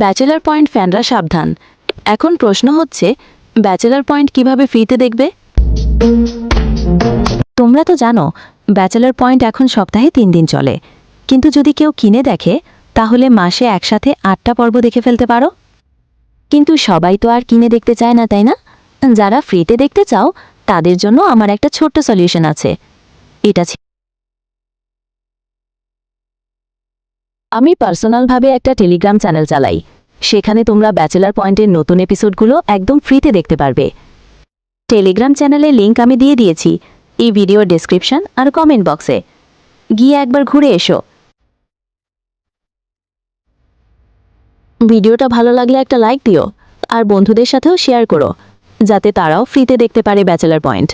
Bachelor point ফ্যানরা সাবধান, এখন প্রশ্ন হচ্ছে ব্যাচেলার পয়েন্ট কিভাবে ফ্রিতে দেখবে। তোমরা তো জানো ব্যাচেলার পয়েন্ট এখন সপ্তাহে 3 দিন চলে, কিন্তু যদি কেউ কিনে দেখে তাহলে মাসে একসাথে 8টা পর্ব দেখে ফেলতে পারো। কিন্তু সবাই তো আর কিনে দেখতে চায় না, তাই না? যারা ফ্রিতে দেখতে চাও তাদের জন্য আমার একটা ছোট্ট সলিউশন আছে। এটা আমি পার্সোনালভাবে একটা টেলিগ্রাম চ্যানেল চালাই, সেখানে তোমরা ব্যাচেলার পয়েন্টের নতুন এপিসোডগুলো একদম ফ্রিতে দেখতে পারবে। টেলিগ্রাম চ্যানেলের লিংক আমি দিয়ে দিয়েছি এই ভিডিওর ডেসক্রিপশন আর কমেন্ট বক্সে, গিয়ে একবার ঘুরে এসো। ভিডিওটা ভালো লাগলে একটা লাইক দিও আর বন্ধুদের সাথেও শেয়ার করো, যাতে তারাও ফ্রিতে দেখতে পারে ব্যাচেলার পয়েন্ট।